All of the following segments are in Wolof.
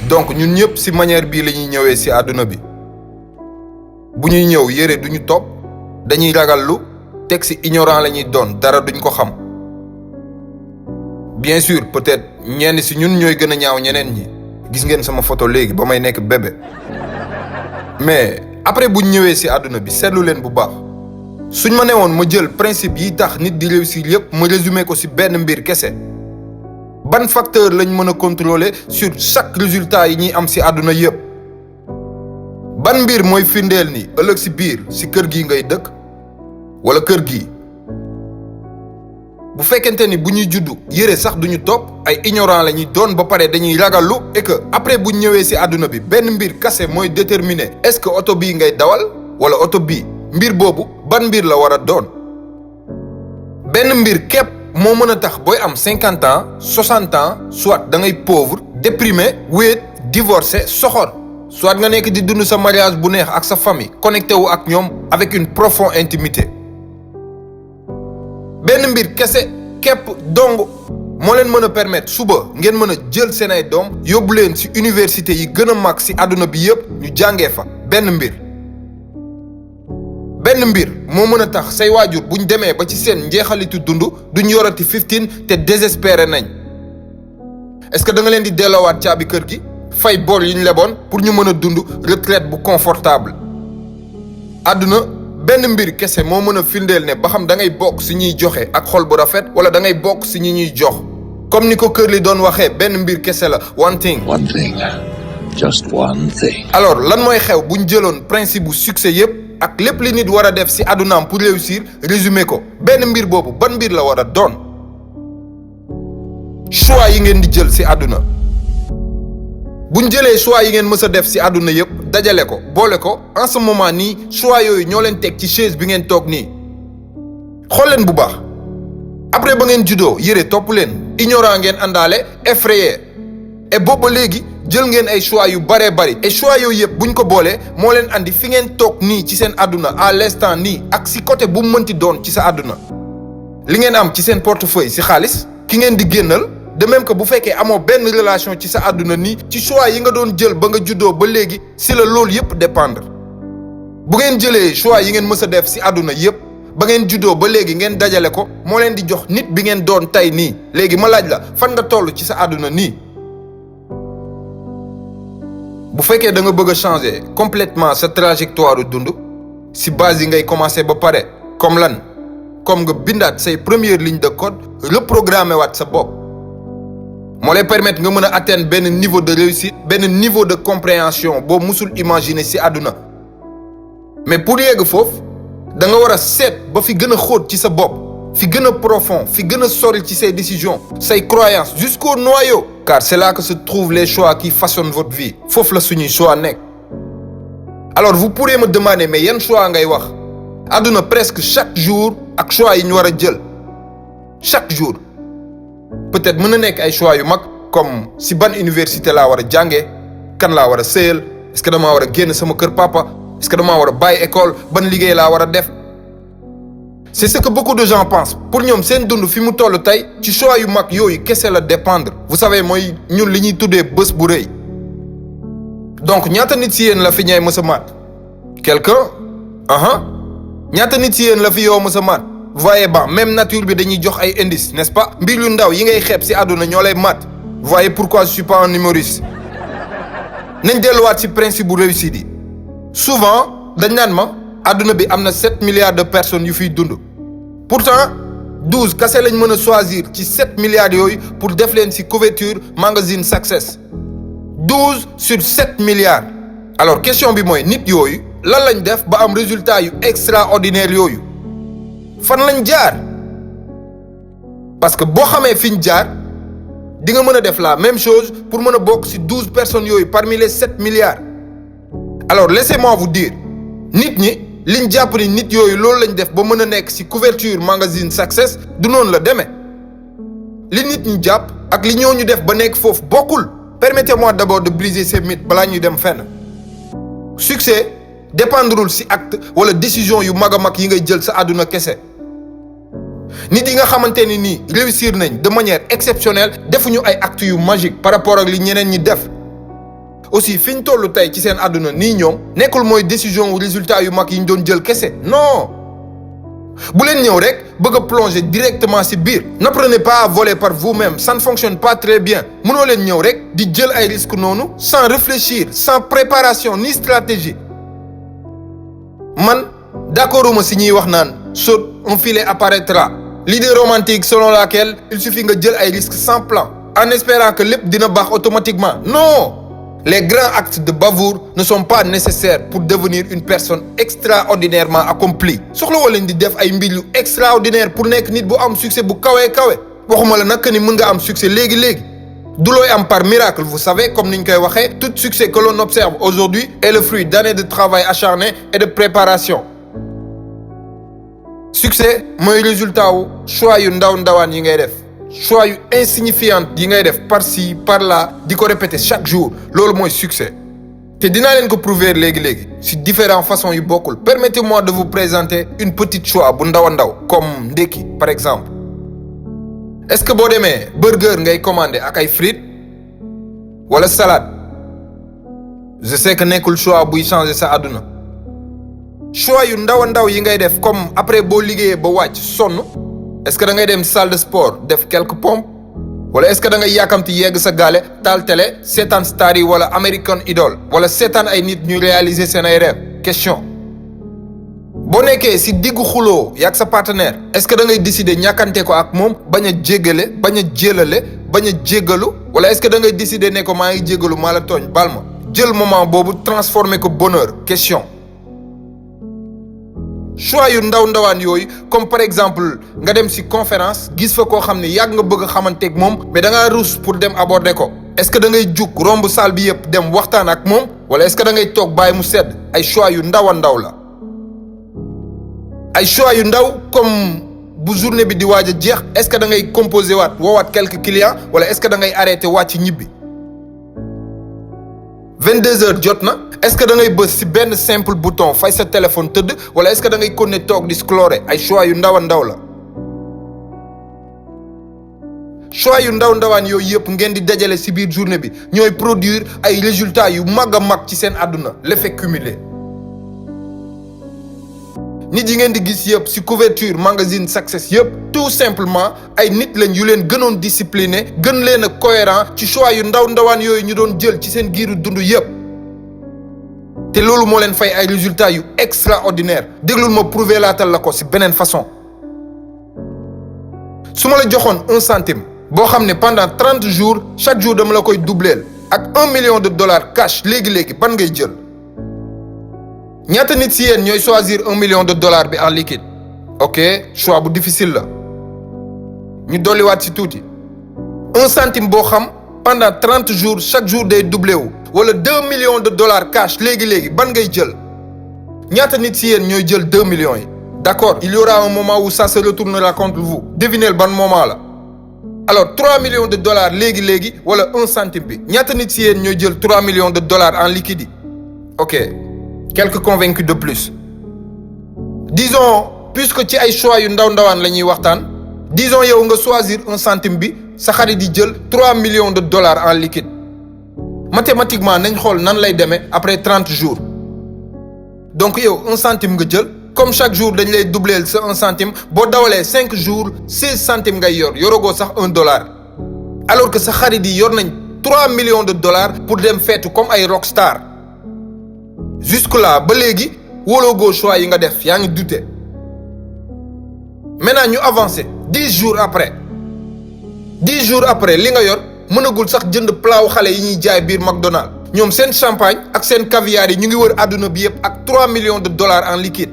donc ñun ñëpp ci manière bii la ñuy ñëwee ci àdduna bi bu ñuy ñëw yére duñu topp dañuy ragallu teg ci ignorant la ñuy doon dara duñ ko xam bien sûr peut-être ñenn ci ñun ñooy gën a ñaaw ñeneen ñi gis ngeen sama photo léegi ba may nekk bébé mais après buñ ñëwee ci àdduna bi seetlu leen bu baax suñ ma newoon ma jël principe yi tax nit di réussir yépp ma résumé ko ci benn mbir kese ban facteur lañ mën a contrôler sur chaque résultat yi ñuy am ci àdduna yépp ban mbir mooy firndeel ni ëllëg ci biir ci kër gi ngay dëkk walla kër gi bu fekkente ni bu ñuy juddu yére sax duñu topp ay ignorant la ñuy doon ba pare dañuy ragallu et que après bu ñëwee ci àdduna bi benn mbir kase mooy déterminer est-ce que oto bii ngay dawal walla oto bii mbir boobu ban mbir la war a doon benn mbir képp moo mën a tax booy am 50 ans 60 ans soit da ngay pauvre déprimé wéet divorcé soxor soit nga nekk di dund sa mariage bu neex ak sa famille connecté wu ak ñoom avec une profonde intimité benn mbir kese képp dong moo leen mën a permettre suba ngeen mën a jël seen ay doom yóbbu leen ci université yi gën a mag ci àdduna bi yépp ñu jàngee fa benn mbir moo mën a tax say waajur buñ demee ba ci seen njeexalitu dund duñ yorati 15 te désespéré nañ est-ce que da nga leen di delloowaat caabi kër gi fay bor yi ñu leboon pour ñu mën a dund retraite bu confortable àdduna benn mbir kese moo mën a firndeel ne ba xam da ngay bokk ci ñuy joxe ak xol bu rafet walla da ngay bokk ci ñi ñuy jox comme ni ko kër li doon waxee benn mbir kese la one thing. Just one thing. alors lan mooy xew bu ñu jëloon principe bu succès yépp ak lépp li nit war a def ci àddunaam pour réussir résumé ko benn mbir boobu ban mbir la war a doon choix yi ngeen di jël ci àdduna bu ñu jëlee choix yi ngeen mës a def ci àdduna yépp dajale ko boole ko en ce moment nii choix yooyu ñoo leen teg ci chaise bi ngeen toog nii xool leen bu baax après ba ngeen juddoo yére topp leen ignorant ngeen àndaale effrayé et boobu léegi jël ngeen ay choix yu baree bari et choix yooyu yëpp buñ ko boolee moo leen andi fi ngeen toog nii ci seen àdduna à l'instant nii ak ci côté bu mu mënti doon ci sa àdduna li ngeen am ci seen portefeuille ci xaalis ki ngeen di génnal de même que bu fekkee amoo benn relation ci sa àdduna nii ci choix yi nga doon jël ba nga juddoo ba léegi ci la loolu yëpp dépendre bu ngeen jëlee choix yi ngeen mës a def ci àdduna yëpp ba ngeen juddoo ba léegi ngeen dajale ko moo leen di jox nit bi ngeen doon tey nii léegi ma laaj la fan nga toll ci sa àdduna nii bu fekkee da nga bëgg a changer complètement sa trajectoire dund ci base yi ngay commencer ba pare comme lan comme nga bindaat say première ligne de code reprogrammer waat sa bopp moo lay permettre nga mën a atteindre benn niveau de réussite benn niveau de compréhension boo musul imaginer ci àdduna mais pour yegg foofu da nga war a seet ba fi gën a xóot ci sa bopp fi gën a profond fi gën a sori ci say décisions say croyances jusqu'au noyau car c'est là que se trouvent les choix qui façonnent votre vie foofu la suñuy choix nekk alors vous pourrez me demander mais yan choix ngay wax àdduna presque chaque jour ak choix yi ñu war a jël chaque jour peut-être mën na nekk ay choix yu mag comme si ban université laa war a jàngee kan laa war a sëyal est-ce que damaa war a génn sama kër papa est-ce que damaa war a bàyyi école ban liggéey laa war a def c'est ce que beaucoup de gens pensent pour ñoom seen dund fi mu toll tey ci choix yu mag yooyu kese la dépendre vous savez mooy ñun li ñuy tuddee bés bu rëy donc ñaata nit ci yéen la fi ñay mës a maat quelqu'un ñaata nit ci yéen la fi yow mës a maat voyez ba même nature bi dañuy jox ay indices n'est-ce pas mbir yu ndaw yi ngay xeeb ci àdduna ñoo lay maat voyez pourquoi je suis pas un humoriste nañ delluwaat ci principe bu réussite yi souvent dañ naan ma àdduna bi am na 7 milliards de personnes yu fiy dund pourtant 12 kese lañ mën a choisir ci 7 milliards yooyu pour def leen ci couverture magazine Success 12 sur 7 milliards alors question bi mooy nit yooyu lan lañ def ba am résultat yu extraordinaire yooyu fan lañ jaar parce que boo xamee fi ñu jaar di nga mën a def la même chose pour mën a bokk ci 12 personnes yooyu parmi les 7 milliards alors laissez-moi vous dire nit ñi liñ jàpp ni nit yooyu loolu lañ def ba mën a nekk ci couverture magazine Success du noonu la demee li nit ñi jàpp ak li ñoo ñu def ba nekk foofu bokkul permettez-moi d'abord de briser ces mythes balaa ñuy dem fenn succès dépendrul ci acte wala décision yu mag a mag yi ngay jël sa àdduna kese nit yi nga xamante ni nii réussir nañ de manière exceptionnelle defuñu ay actes yu magique par rapport ak li ñeneen ñi def aussi fi ñu toll tey ci seen àdduna nii ñoom nekkul mooy décision ou résultat yu mag yi ñu doon jël kese non bu leen ñëw rek bëgg a plonger directement ci biir. N'apprenez pas à voler par vous-même, ça ne fonctionne pas très bien. Mënoo leen ñëw rek di jël ay risques noonu sans réfléchir, sans préparation ni stratégie. Man d'accorduma si ñuy wax naan saute un filet apparaîtra. L'idée romantique selon laquelle il suffit nga jël ay risques sans plan en espérant que lépp dina baax automatiquement. Non! Les grands actes de bravoure ne sont pas nécessaires pour devenir une personne extraordinairement accomplie. soxla woo leen di def ay mbir yu extraordinaire pour nekk nit bu am succès bu kawe kawe waxuma la nag ni mën nga am succès léegi-léegi du looy am par miracle vous savez comme ni ñu koy waxee tout succès que l'on observe aujourd'hui est le fruit d'années de travail acharné et de préparation. Succès mooy résultat wu choix yu ndaw ndawaan yi ngay def. choix yu insignifiant yi ngay def par-ci par-là di ko répéter chaque jour loolu mooy succès te dinaa leen ko prouver léegi-léegi si différentes façons yu bokkul. Permettez-moi de vous présenter une petite choix bu ndaw a ndaw comme ndekki par exemple. Est-ce que boo demee burger ngay commander ak ay frites wala salade je sais que nekkul choix buy changer sa àdduna. choix yu ndaw a ndaw yi ngay def comme après boo liggéeyee ba wàcc sonn. Est-ce que da ngay dem salle de sport def quelques pompes wala est-ce que da ngay yàkkamti yegg sa gaale taal télé seetaan star yi wala American Idol wala seetaan ay nit ñu réaliser seen ay rêve question. boo nekkee si diggu xuloo yàgg sa partenaire est-ce que da ngay décider ñàkkante ko ak moom bañ a jéggale bañ a jélale bañ a jéggalu wala est-ce que da ngay décider ne ko maa ngi jéggalu maa la tooñ baal ma jël moment boobu transformer ko bonheur question. choix yu ndaw ndawaan yooyu comme par exemple nga dem ci conférence gis fa koo xam ne yàgg nga bëgg a xamanteeg moom mais da ngaa rus pour dem aborder ko est-ce que da ngay jug romb salle bi yëpp dem waxtaan ak moom wala est-ce que da ngay toog bàyyi mu sedd ay choix yu ndaw a ndaw la. ay choix yu ndaw comme bu journée bi di waaj a jeex est-ce que da ngay composer waat woowaat quelques clients wala est-ce que da ngay arrêter wàcc ñibbi. 22h jot na est-ce que da ngay bës ci benn simple bouton fay sa téléphone tëdd wala est-ce que da ngay continuer toog di scroller ay choix yu ndaw a ndaw la. choix yu ndaw ndawaan yooyu yëpp ngeen di dajale ci biir journée bi ñooy produire ay résultats yu mag a mag ci seen àdduna l'effet cumulé. nit yi ngeen di gis yëpp ci couverture magazine success yëpp tout simplement ay nit lañ yu leen gënoon discipliné gën leen a cohérent ci choix yu ndaw ndawaan yooyu ñu doon jël ci seen giiru dund yëpp. te loolu moo leen fay ay résultats yu extraordinaire déglul ma prouver laatal la ko ci beneen façon. su ma la joxoon 1 centime boo xam ne pendant 30 jours chaque jour dama la koy doubleel ak $1 million cash léegi-léegi ban ngay jël. ñaata nit ci yéen ñooy choisir $1 million bi en liquide ok choix bu difficile la ñu dolliwaat ci tuuti 1 centime boo xam pendant 30 jours chaque jour day doublé wu wala $2 millions cash léegi-léegi ban ngay jël ñaata nit ci yéen ñooy jël 2 millions yi. D'accord, il y aura un moment où ça se retournera contre vous devinez ban moment la alors $3 millions léegi-léegi wala 1 centime bi ñaata nit ci yéen ñooy jël $3 millions en liquide yi ok. Quelques convaincus de plus. Disons, puisque ci ay choix yu ndaw ndawaan la ñuy waxtaan disons yow nga choisir 1 centime bi sa xarit di jël $3 millions en liquide. Mathématiquement nañ xool nan lay demee après 30 jours. Donc yow 1 centime nga jël comme chaque jour dañ lay doubleel sa 1 centime boo dawalee 5 jours 16 centimes ngay yorogoo sax $1. Alors que sa xarit yi yor nañ $3 millions pour dem feetu comme ay rockstar. Jusque là ba léegi wóoloogoo choix yi nga def yaa ngi douter maintenant ñu avancer 10 jours après li nga yor mënagul sax jënd plat xale yi ñuy jaay biir McDonald's ñoom seen champagne ak seen caviar yi ñu ngi wër àdduna bi yëpp ak $3 millions en liquide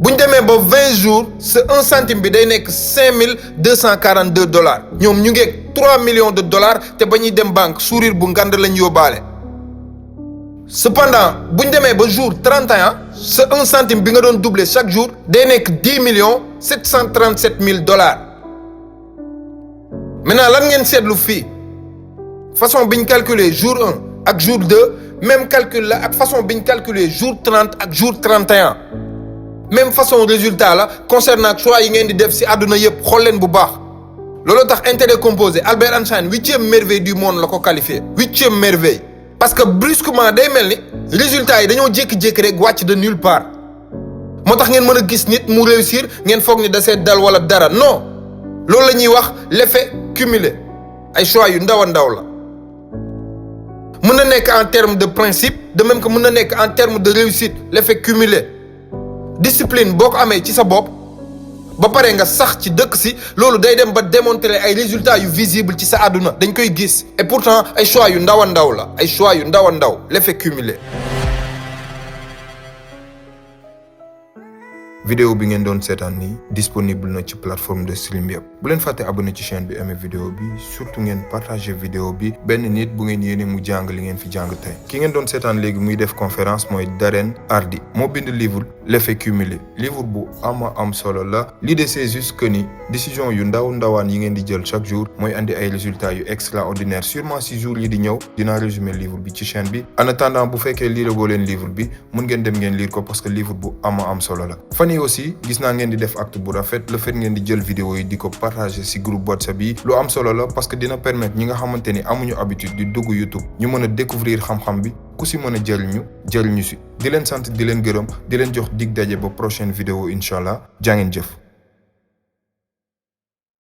bu ñu demee ba 20 jours sa 1 centime bi day nekk $5,242 ñoom ñu ngeeg $3 millions te ba ñuy dem banque sourire bu ngand lañ yóbbaale. Cependant bu ñu demee ba jour 31 sa 1 centime bi nga doon doubler chaque jour day nekk $10,737,000 maintenant lan ngeen seetlu fii façon bi ñu calculer jour 1 ak jour 2 même calcul la ak façon bi ñu calculer jour 30 ak jour 31 même façon résultat la concernant choix yi ngeen di def ci àdduna yëpp xool leen bu baax looloo tax intérêt composé Albert Einstein 8e merveille du monde la ko qualifié 8e merveille. parce que brusquement day mel ni résultats yi dañoo jékki-jékki rek wàcc de nulle part moo tax ngeen mën a gis nit mu réussir ngeen foog ni da see dal wala dara non loolu la ñuy wax l'effet cumulé ay choix yu ndaw a ndaw la mën na nekk en terme de principe de même que mën na nekk en terme de réussite l'effet cumulé discipline boo ko amee ci sa bopp ba pare nga sax ci dëkk si loolu day dem ba démontrer ay résultats yu visible ci sa àdduna dañ koy gis et pourtant ay choix yu ndaw a ndaw la ay choix yu ndaw a ndaw l'effet cumulé. vidéo bi ngeen doon seetaan nii disponible na ci plateforme de stream yëpp bu leen fàtte abonné ci chaîne bi aimé vidéo bi surtout ngeen partagé vidéo bi benn nit bu ngeen yéene mu jàng li ngeen fi jàng tey ki ngeen doon seetaan léegi muy def conférence mooy Darren Hardy moo bind livre l'effet cumulé livre bu am solo la l'idée c'est juste que ni décision yu ndawaan yi ngeen di jël chaque jour mooy andi ay résultats yu extraordinaire sûrement si jour yi di ñëw dinaa résumer livre bi ci chaîne bi en attendant bu fekkee lire boo leen livre bi mun ngeen dem ngeen lire ko parce que livre bu am solo la aussi gis naa ngeen di def acte bu rafet le fait ngeen di jël vidéo yi di ko partager ci groupe WhatsApp yi lu am solo la parce que dina permettre ñi nga xamante ni amuñu habitude di dugg YouTube ñu mën a découvrir xam-xam bi ku ci mën a jëriñu ci di leen sant di leen gërëm di leen jox dig daje ba prochaine vidéo incha allah jaa ngeen jëf.